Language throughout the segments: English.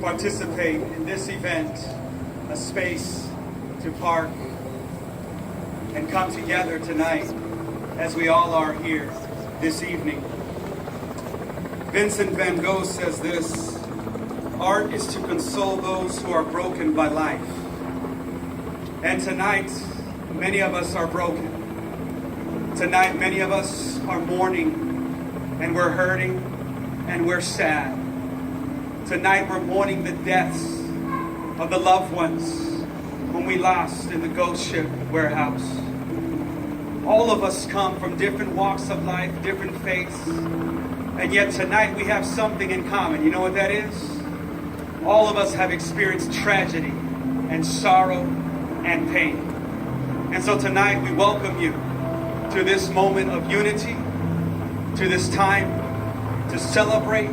participate in this event, a space to park and come together tonight as we all are here this evening. Vincent van Gogh says this: art is to console those who are broken by life. And tonight, many of us are broken. Tonight, many of us are mourning, and we're hurting, and we're sad. Tonight, we're mourning the deaths of the loved ones whom we lost in the ghost ship warehouse. All of us come from different walks of life, different faiths, and yet tonight we have something in common. You know what that is? All of us have experienced tragedy and sorrow and pain. And so tonight we welcome you to this moment of unity, to this time to celebrate,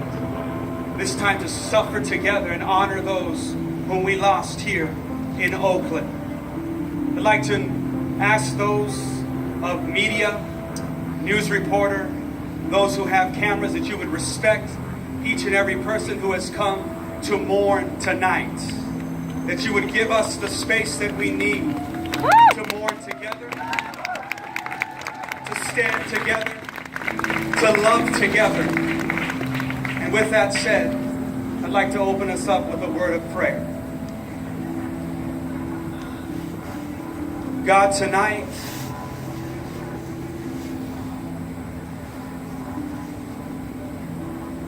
this time to suffer together and honor those whom we lost here in Oakland. I'd like to ask those of media, news reporter, those who have cameras, that you would respect each and every person who has come to mourn tonight. That you would give us the space that we need to mourn together, to stand together, to love together. And with that said, I'd like to open us up with a word of prayer. God, tonight,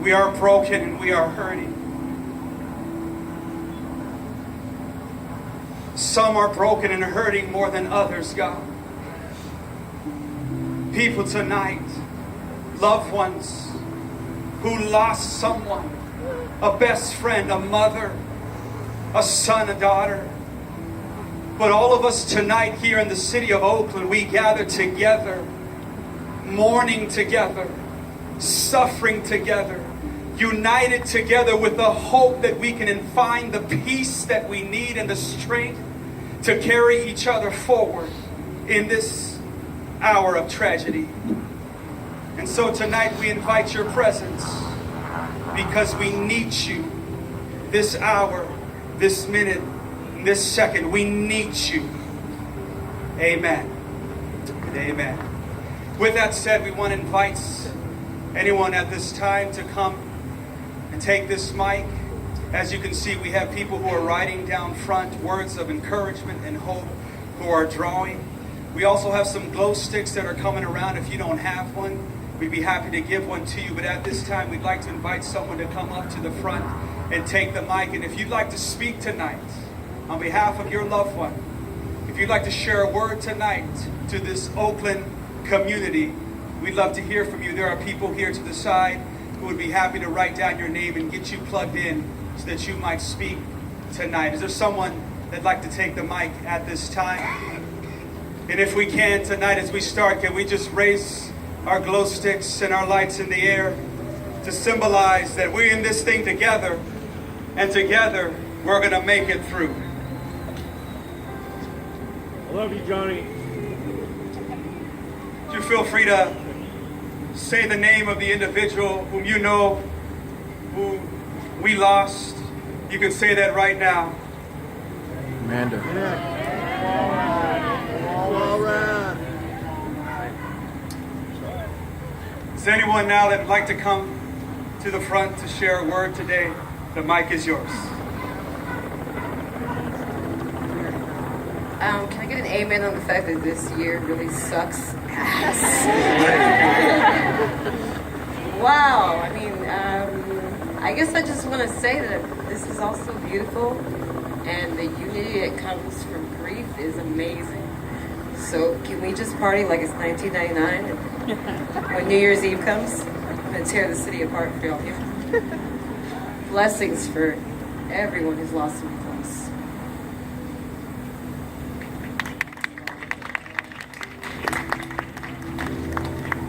we are broken and we are hurting. Some are broken and hurting more than others, God. People tonight, loved ones who lost someone, a best friend, a mother, a son, a daughter. But all of us tonight here in the city of Oakland, we gather together, mourning together, suffering together, united together with the hope that we can find the peace that we need and the strength to carry each other forward in this hour of tragedy. And so tonight we invite your presence because we need you this hour, this minute, this second. We need you. Amen. Amen. With that said, we want to invite anyone at this time to come and take this mic. As you can see, we have people who are writing down front words of encouragement and hope, who are drawing. We also have some glow sticks that are coming around. If you don't have one, we'd be happy to give one to you. But at this time, we'd like to invite someone to come up to the front and take the mic. And if you'd like to speak tonight on behalf of your loved one, if you'd like to share a word tonight to this Oakland community, we'd love to hear from you. There are people here to the side who would be happy to write down your name and get you plugged in so that you might speak tonight. Is there someone that'd like to take the mic at this time? And if we can tonight, as we start, can we just raise our glow sticks and our lights in the air to symbolize that we're in this thing together, and together we're going to make it through. I love you, Johnny. You feel free to say the name of the individual whom you know, who we lost. You can say that right now. Amanda. All right. Is there anyone now that would like to come to the front to share a word today? The mic is yours. Can I get an amen on the fact that this year really sucks ass? Wow. I mean, I guess I just want to say that this is also beautiful, and the unity that comes from grief is amazing. So can we just party like it's 1999? And when New Year's Eve comes, I'm going to tear the city apart for all you. Blessings for everyone who's lost someone close.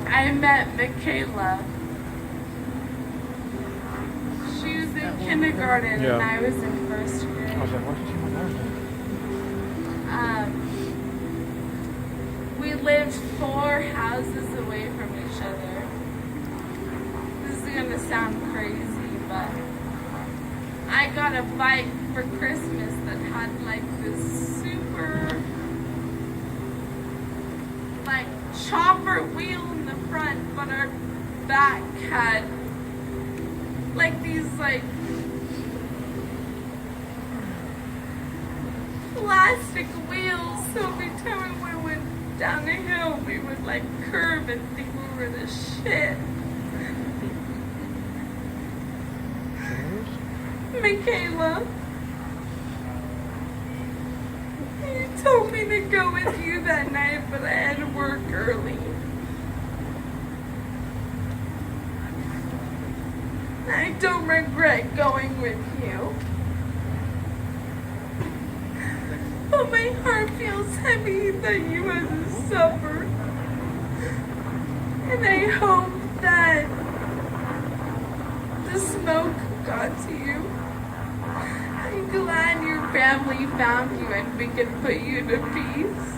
I met Michaela. She was in kindergarten and I was in first grade. I was like, what did you want We lived 4 houses away from each other. This is gonna sound crazy, but I got a bike for Christmas that had like this super like chopper wheel in the front, but our back had like these like plastic wheels, so every time we went down the hill we would like curve and think we were the shit. Michaela, you told me to go with you that night, but I had to work early. I don't regret going with you. But my heart feels heavy that you had to suffer. And I hope that the smoke got to you. I'm glad your family found you and we can put you to peace.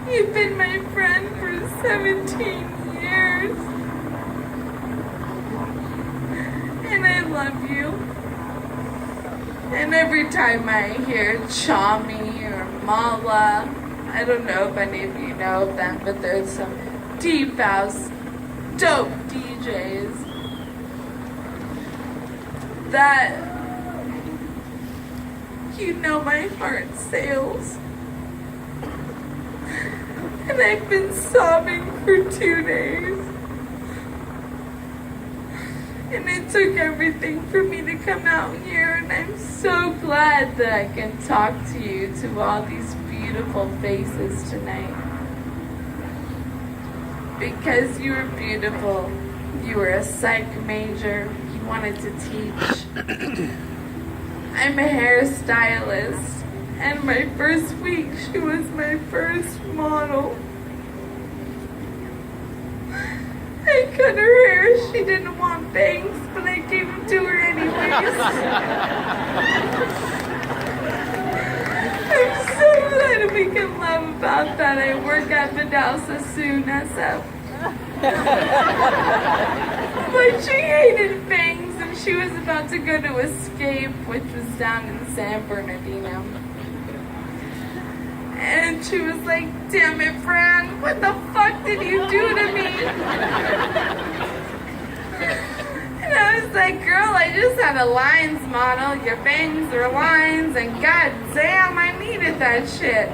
You've been my friend for 17 years. And I love you. And every time I hear Chami or Mala, I don't know if any of you know of them, but there's some deep house, dope DJs that, you know, my heart sails. And I've been sobbing for 2 days. And it took everything for me to come out here, and I'm so glad that I can talk to you, to all these beautiful faces tonight. Because you were beautiful. You were a psych major. You wanted to teach. I'm a hairstylist, and my first week she was my first model. I cut her hair. She didn't want bangs, but I gave them to her anyways. I'm so glad we can laugh about that. I work at Vidalsa soon, SF. But she hated bangs, and she was about to go to Escape, which was down in San Bernardino. And she was like, damn it, Fran, what the fuck did you do to me? And I was like, girl, I just had a lines model. Your bangs are lines, and god damn, I needed that shit.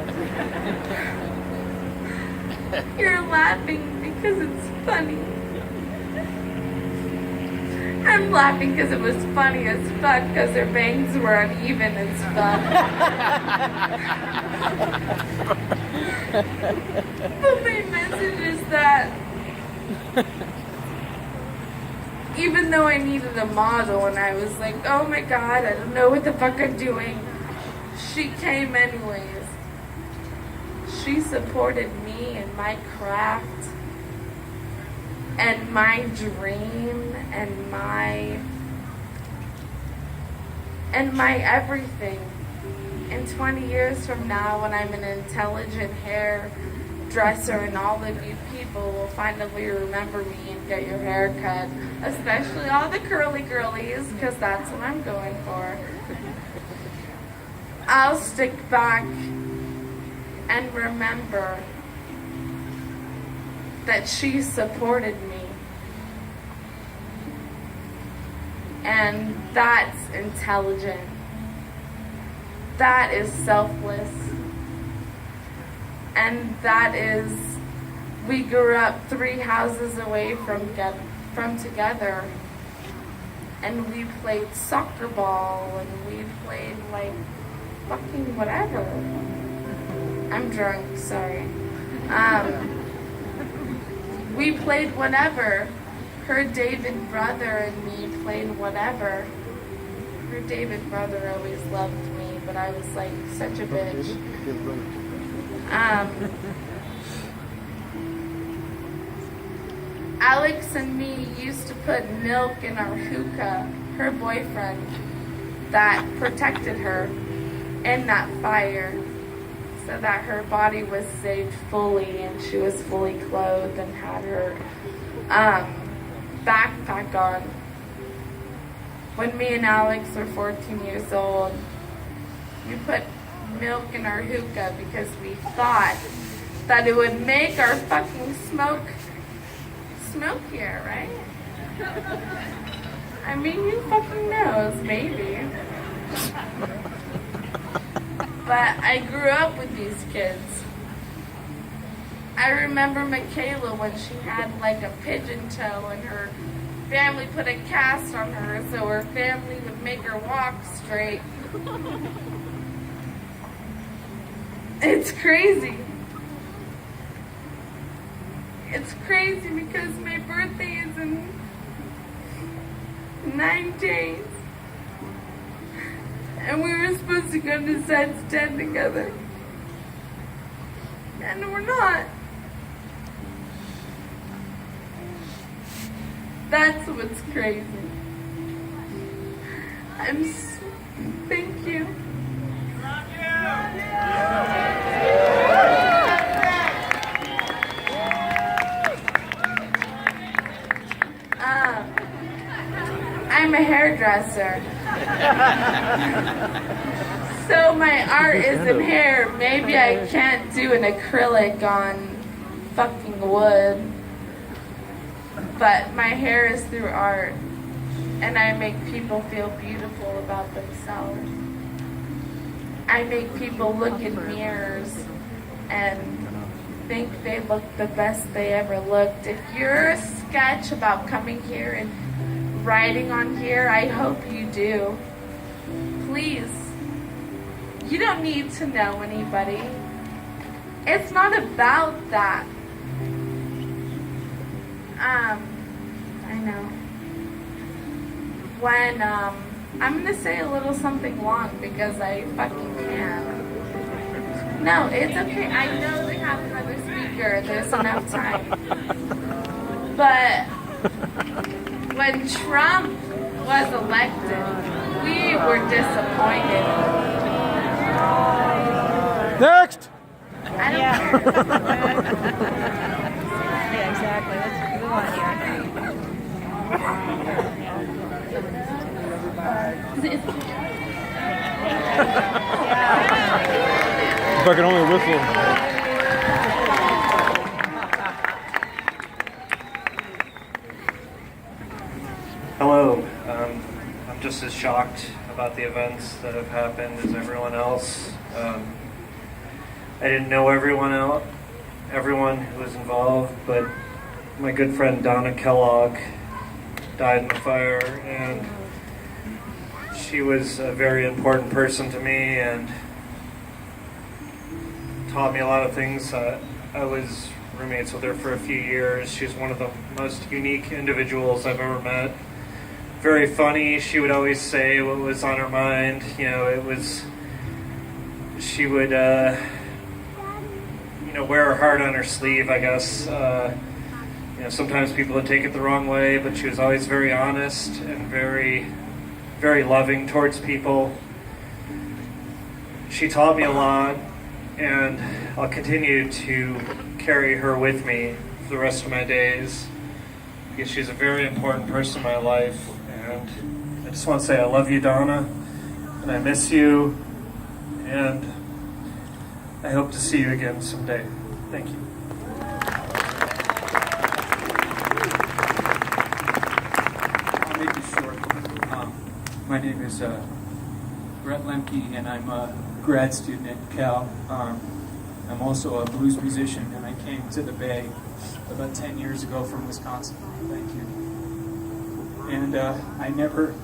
You're laughing because it's funny. I'm laughing because it was funny as fuck, because her bangs were uneven as fuck. But my message is that even though I needed a model and I was like, oh my god, I don't know what the fuck I'm doing, she came anyways. She supported me in my craft and my dream and my everything. In 20 years from now, when I'm an intelligent hairdresser and all of you people will finally remember me and get your hair cut, especially all the curly girlies, because that's what I'm going for, I'll stick back and remember that she supported me. And that's intelligent. That is selfless. And that is, we grew up 3 houses away from together. And we played soccer ball, and we played like fucking whatever. I'm drunk, sorry. We played whatever. Her David brother and me played whatever. Her David brother always loved me, but I was like such a bitch. Alex and me used to put milk in our hookah, her boyfriend, that protected her in that fire, so that her body was saved fully and she was fully clothed and had her backpack on. when me and Alex were 14 years old, we put milk in our hookah because we thought that it would make our fucking smoke smokier, right? I mean, who fucking knows, maybe. But I grew up with these kids. I remember Michaela when she had like a pigeon toe and her family put a cast on her so her family would make her walk straight. It's crazy. It's crazy because my birthday is in 9 days. And we were supposed to go to Zed's 10 together. And we're not. That's what's crazy. Thank you. I'm a hairdresser. So my art is in hair. Maybe I can't do an acrylic on fucking wood. But my hair is through art. And I make people feel beautiful about themselves. I make people look in mirrors and think they look the best they ever looked. If you're a sketch about coming here and writing on here, I hope you do. Please. You don't need to know anybody. It's not about that. I know. When, I'm gonna say a little something long because I fucking can. No, it's okay. I know they have another speaker. There's enough time. But when Trump was elected, we were disappointed. Next! I don't care. Yeah, exactly. Let's move on here. If I could only whistle. Hello. I'm just as shocked about the events that have happened as everyone else. I didn't know everyone who was involved, but my good friend Donna Kellogg died in the fire, and she was a very important person to me and taught me a lot of things. I was roommates with her for a few years. She's one of the most unique individuals I've ever met. Very funny. She would always say what was on her mind. She would, wear her heart on her sleeve, I guess. Sometimes people would take it the wrong way, but she was always very honest and very, very loving towards people. She taught me a lot, and I'll continue to carry her with me for the rest of my days because she's a very important person in my life. And I just want to say I love you, Donna, and I miss you, and I hope to see you again someday. Thank you. I'll make this short. My name is Brett Lemke, and I'm a grad student at Cal. I'm also a blues musician, and I came to the Bay about 10 years ago from Wisconsin. Thank you. And I never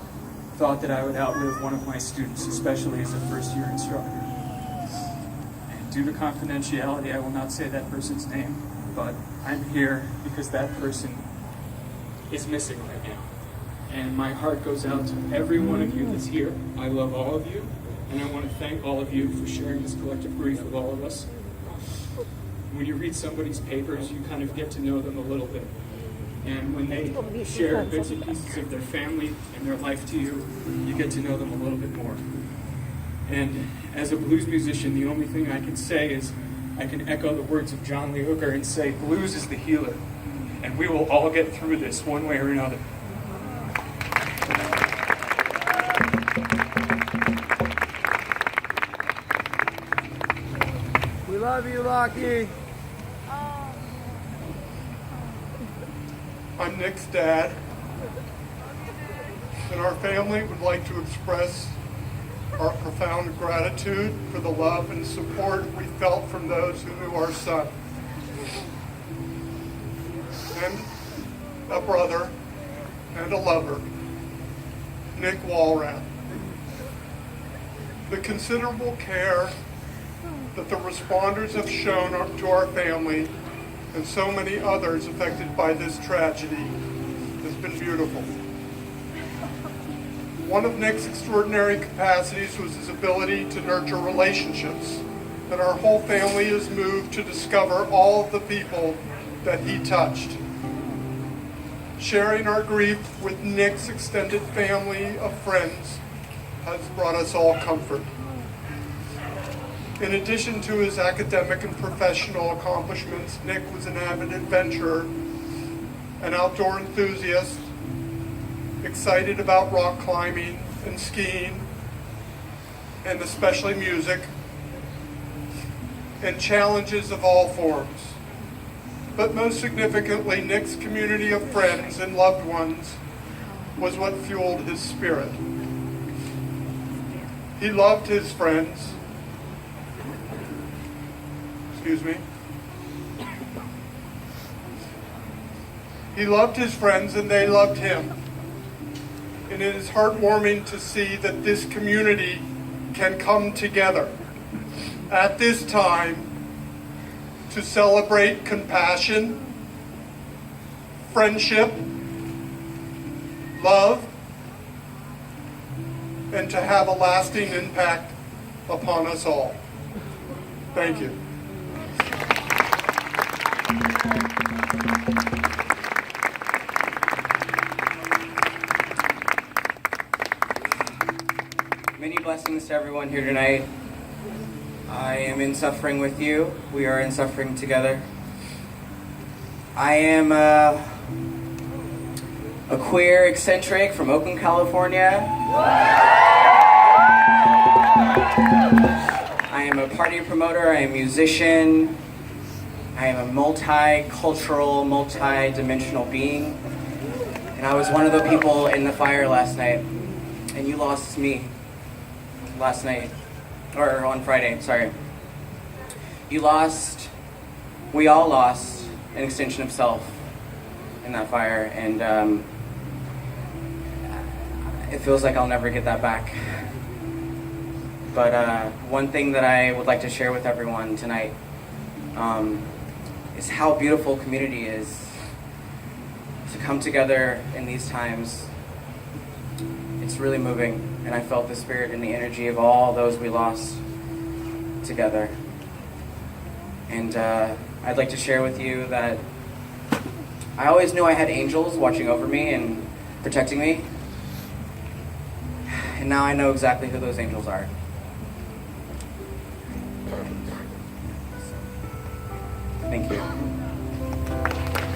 thought that I would outlive one of my students, especially as a first-year instructor. And due to confidentiality, I will not say that person's name, but I'm here because that person is missing right now. And my heart goes out to every one of you that's here. I love all of you, and I want to thank all of you for sharing this collective grief with all of us. When you read somebody's papers, you kind of get to know them a little bit. And when they share bits and pieces of their family and their life to you, you get to know them a little bit more. And as a blues musician, the only thing I can say is I can echo the words of John Lee Hooker and say, blues is the healer, and we will all get through this one way or another. Love you, Lockie. I'm Nick's dad, and our family would like to express our profound gratitude for the love and support we felt from those who knew our son. And a brother and a lover, Nick Walrath. The considerable care that the responders have shown to our family and so many others affected by this tragedy has been beautiful. One of Nick's extraordinary capacities was his ability to nurture relationships, and our whole family is moved to discover all of the people that he touched. Sharing our grief with Nick's extended family of friends has brought us all comfort. In addition to his academic and professional accomplishments, Nick was an avid adventurer, an outdoor enthusiast, excited about rock climbing and skiing, and especially music, and challenges of all forms. But most significantly, Nick's community of friends and loved ones was what fueled his spirit. He loved his friends. He loved his friends and they loved him. And it is heartwarming to see that this community can come together at this time to celebrate compassion, friendship, love, and to have a lasting impact upon us all. Thank you. Many blessings to everyone here tonight. I am in suffering with you. We are in suffering together. I am a queer eccentric from Oakland, California. I am a party promoter. I am a musician. I am a multicultural, multi-dimensional being. And I was one of the people in the fire last night. And you lost me last night. Or on Friday, sorry. We all lost an extension of self in that fire, and it feels like I'll never get that back. But one thing that I would like to share with everyone tonight is how beautiful community is. To come together in these times, it's really moving. And I felt the spirit and the energy of all those we lost together. And I'd like to share with you that I always knew I had angels watching over me and protecting me. And now I know exactly who those angels are. Thank you.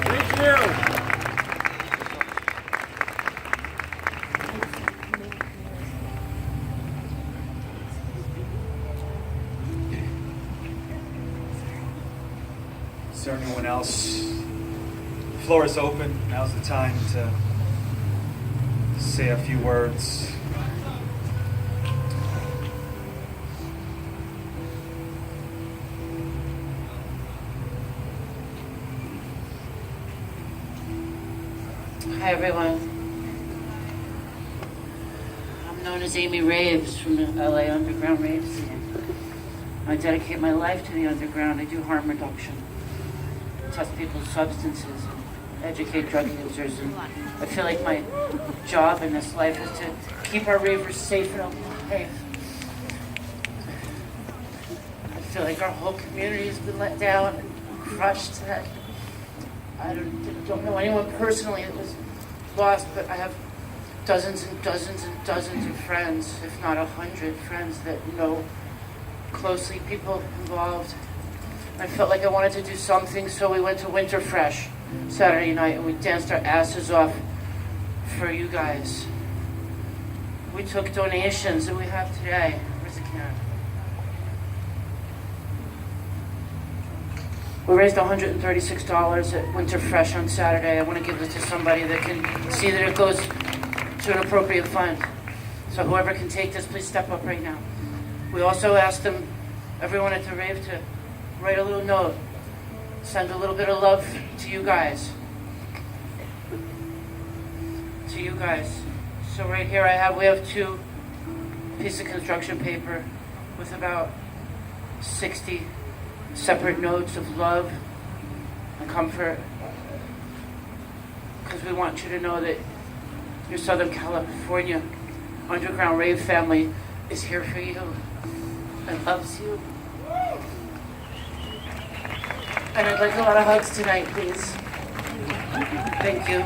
Thank you. Is there anyone else? The floor is open. Now's the time to say a few words. Hi everyone. I'm known as Amy Raves from the LA Underground Rave scene. I dedicate my life to the underground. I do harm reduction, test people's substances, and educate drug users. And I feel like my job in this life is to keep our ravers safe and okay. I feel like our whole community has been let down and crushed today. I don't know anyone personally that was lost, but I have dozens and dozens and dozens of friends, if not 100 friends that know closely people involved. I felt like I wanted to do something, so we went to Winter Fresh Saturday night and we danced our asses off for you guys. We took donations that we have today. Where's the can? We raised $136 at Winter Fresh on Saturday. I want to give this to somebody that can see that it goes to an appropriate fund. So whoever can take this, please step up right now. We also asked them, everyone at the rave, to write a little note, send a little bit of love to you guys. To you guys. So right here we have 2 pieces of construction paper with about 60 separate notes of love and comfort. Because we want you to know that your Southern California underground rave family is here for you and loves you. And I'd like a lot of hugs tonight, please. Thank you.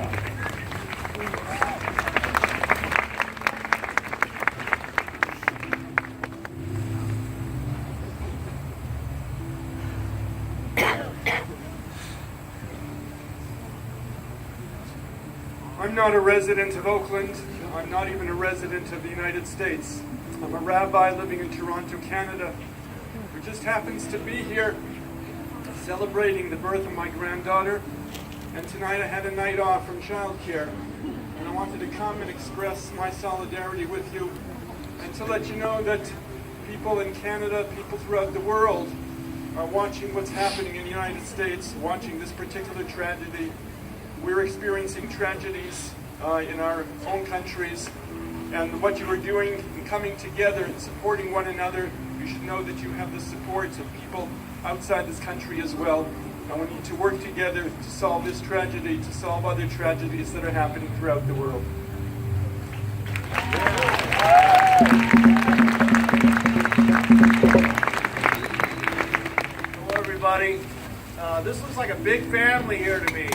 I'm not a resident of Oakland. I'm not even a resident of the United States. I'm a rabbi living in Toronto, Canada, who just happens to be here celebrating the birth of my granddaughter. And tonight I had a night off from childcare, and I wanted to come and express my solidarity with you and to let you know that people in Canada, people throughout the world, are watching what's happening in the United States, watching this particular tragedy. We're experiencing tragedies in our own countries, and what you are doing in coming together and supporting one another, you should know that you have the support of people outside this country as well. And we need to work together to solve this tragedy, to solve other tragedies that are happening throughout the world. Hello, everybody. This looks like a big family here to me.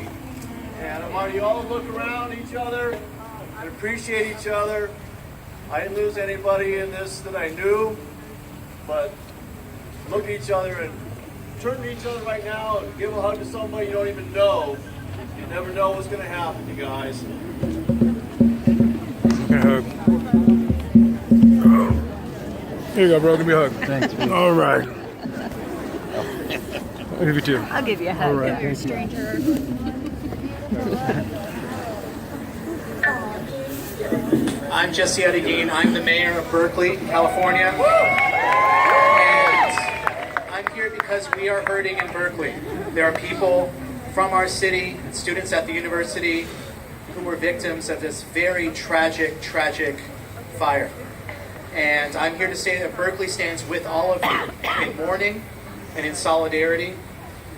And I want you all to look around each other and appreciate each other. I didn't lose anybody in this that I knew, but look at each other and turn to each other right now and give a hug to somebody you don't even know. You never know what's going to happen, you guys. Hug. Here you go, bro. Give me a hug. Thanks. All right. I'll give you 2. I'll give you a hug. All right. If you're a stranger. I'm Jesse Edegine. I'm the mayor of Berkeley, California. And I'm here because we are hurting in Berkeley. There are people from our city, students at the university, who were victims of this very tragic fire. And I'm here to say that Berkeley stands with all of you in mourning and in solidarity.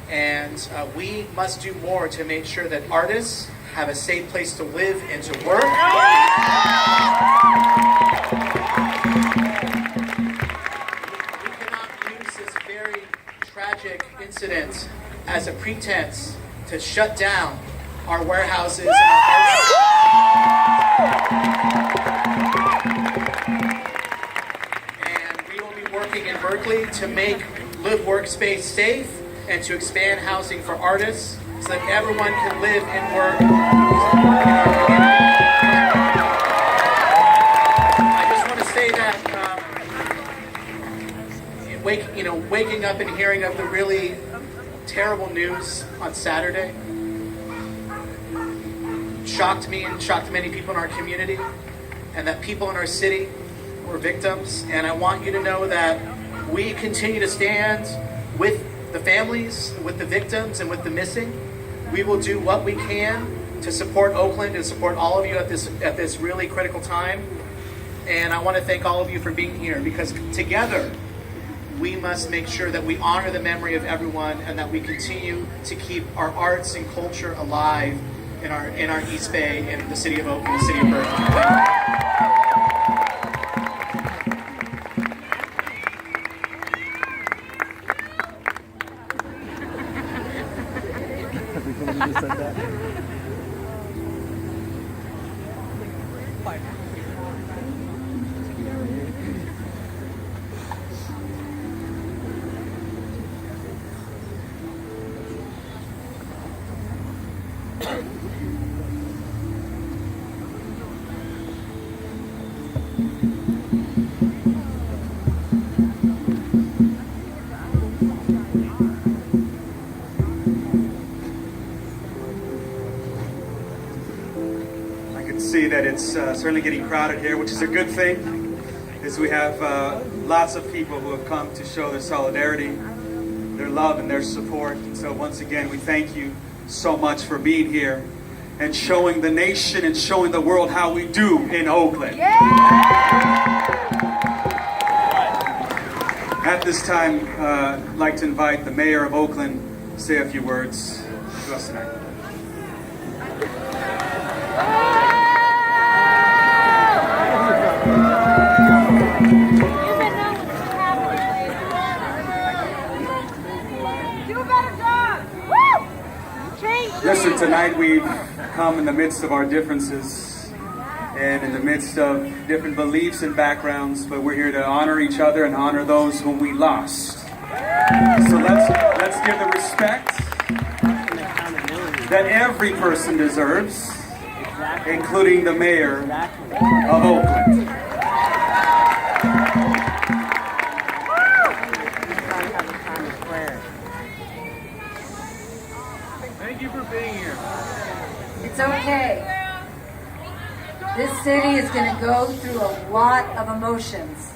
And we must do more to make sure that artists have a safe place to live and to work. We cannot use this very tragic incident as a pretense to shut down our warehouses and our And we will be working in Berkeley to make live workspace safe and to expand housing for artists so that everyone can live and work in our community. I just want to say that waking up and hearing of the really terrible news on Saturday shocked me and shocked many people in our community, and that people in our city were victims. And I want you to know that we continue to stand with the families, with the victims, and with the missing. We will do what we can to support Oakland and support all of you at this really critical time. And I want to thank all of you for being here, because together we must make sure that we honor the memory of everyone and that we continue to keep our arts and culture alive in our East Bay and the city of Oakland, the city of Berkeley. It's certainly getting crowded here, which is a good thing, as we have lots of people who have come to show their solidarity, their love, and their support. And so once again, we thank you so much for being here and showing the nation and showing the world how we do in Oakland. At this time, I'd like to invite the mayor of Oakland to say a few words to us tonight. Listen, tonight we've come in the midst of our differences and in the midst of different beliefs and backgrounds, but we're here to honor each other and honor those whom we lost. So let's give the respect that every person deserves, including the mayor of Oakland. Thank you for being here. It's okay. This city is going to go through a lot of emotions,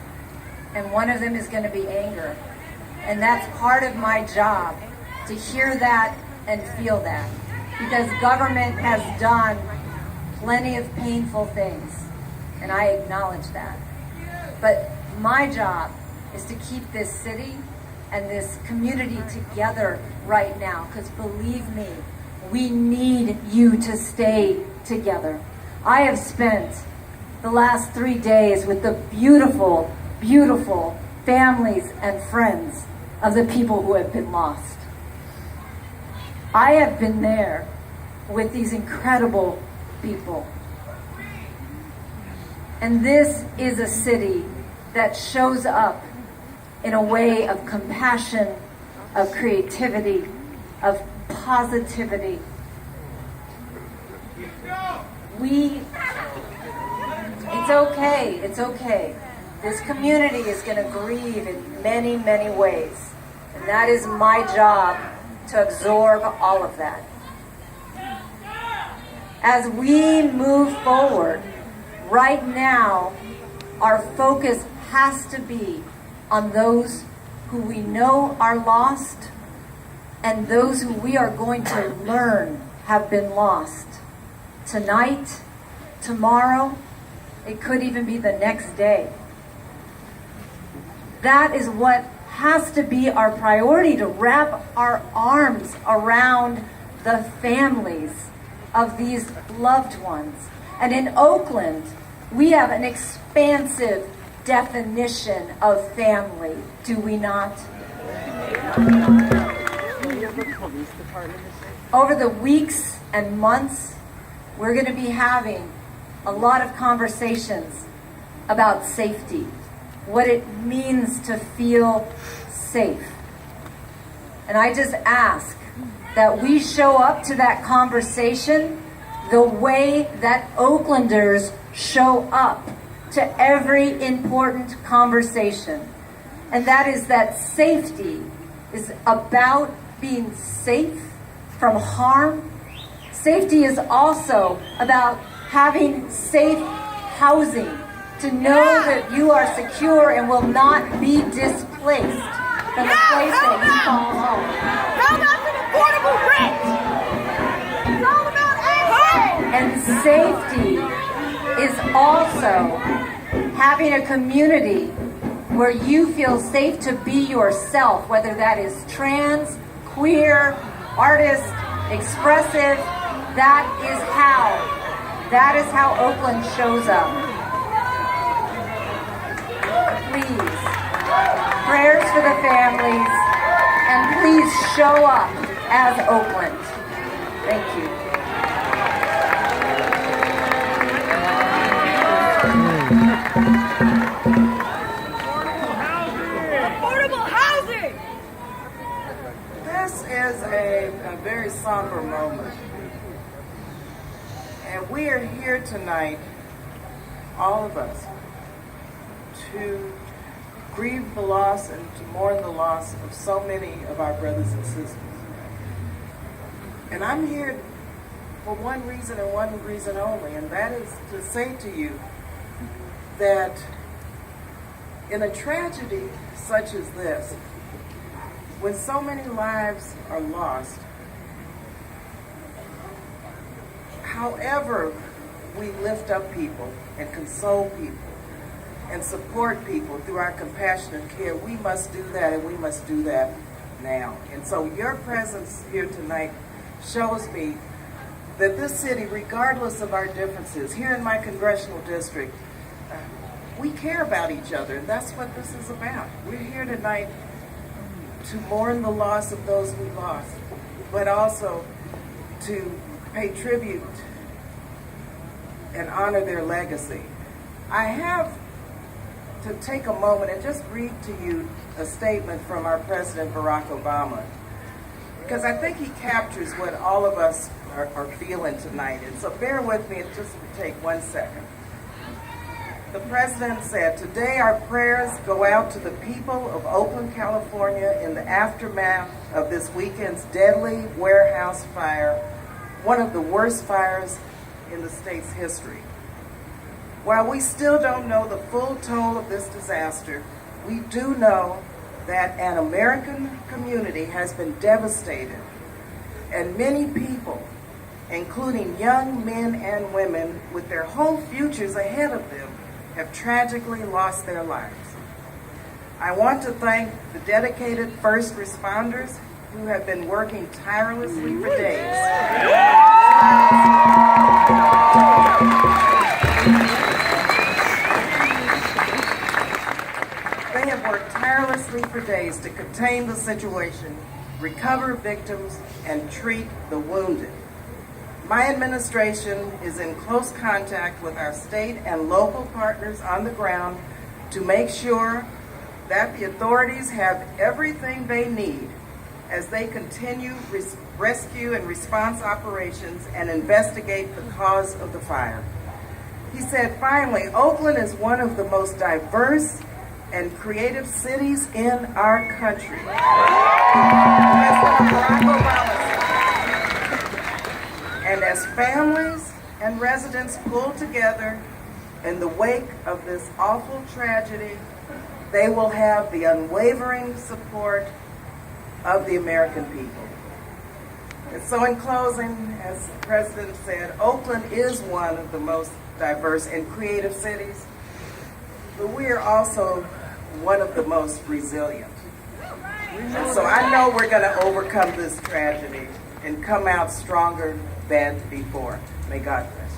and one of them is going to be anger. And that's part of my job, to hear that and feel that. Because government has done plenty of painful things, and I acknowledge that. But my job is to keep this city and this community together right now, because believe me, we need you to stay together. I have spent the last 3 days with the beautiful, beautiful families and friends of the people who have been lost. I have been there with these incredible people. And this is a city that shows up in a way of compassion, of creativity, of positivity. It's okay. This community is going to grieve in many, many ways. And that is my job, to absorb all of that. As we move forward, right now, our focus has to be on those who we know are lost and those who we are going to learn have been lost. Tonight, tomorrow, it could even be the next day. That is what has to be our priority, to wrap our arms around the families of these loved ones. And in Oakland, we have an expansive definition of family, do we not? Over the weeks and months, we're going to be having a lot of conversations about safety, what it means to feel safe. And I just ask that we show up to that conversation the way that Oaklanders show up to every important conversation. And that is that safety is about being safe from harm. Safety is also about having safe housing, to know that you are secure and will not be displaced from the place that you call home. How about an affordable rent? It's all about access. And safety is also having a community where you feel safe to be yourself, whether that is trans, queer, artist, expressive. That is how Oakland shows up. Please, prayers for the families, and please show up as Oakland. Thank you. Affordable housing! This is a very somber moment. And we are here tonight, all of us, to grieve the loss and to mourn the loss of so many of our brothers and sisters. And I'm here for one reason and one reason only, and that is to say to you that in a tragedy such as this, when so many lives are lost, however we lift up people and console people and support people through our compassionate care, we must do that, and we must do that now. And so your presence here tonight shows me that this city, regardless of our differences, here in my congressional district, we care about each other, and that's what this is about. We're here tonight to mourn the loss of those we lost, but also to pay tribute and honor their legacy. I have to take a moment and just read to you a statement from our President Barack Obama, because I think he captures what all of us are feeling tonight. And so bear with me, it just will take 1 second. The President said, "Today our prayers go out to the people of Oakland, California in the aftermath of this weekend's deadly warehouse fire, one of the worst fires in the state's history. While we still don't know the full toll of this disaster, we do know that an American community has been devastated, and many people, including young men and women with their whole futures ahead of them, have tragically lost their lives. I want to thank the dedicated first responders who have been working tirelessly for days. They have worked tirelessly for days to contain the situation, recover victims, and treat the wounded. My administration is in close contact with our state and local partners on the ground to make sure that the authorities have everything they need as they continue rescue and response operations and investigate the cause of the fire." He said, finally, Oakland is one of the most diverse and creative cities in our country. President Barack Obama said, and as families and residents pull together in the wake of this awful tragedy, they will have the unwavering support of the American people. And so in closing, as the President said, Oakland is one of the most diverse and creative cities, but we are also one of the most resilient. And so I know we're going to overcome this tragedy and come out stronger than before. May God bless.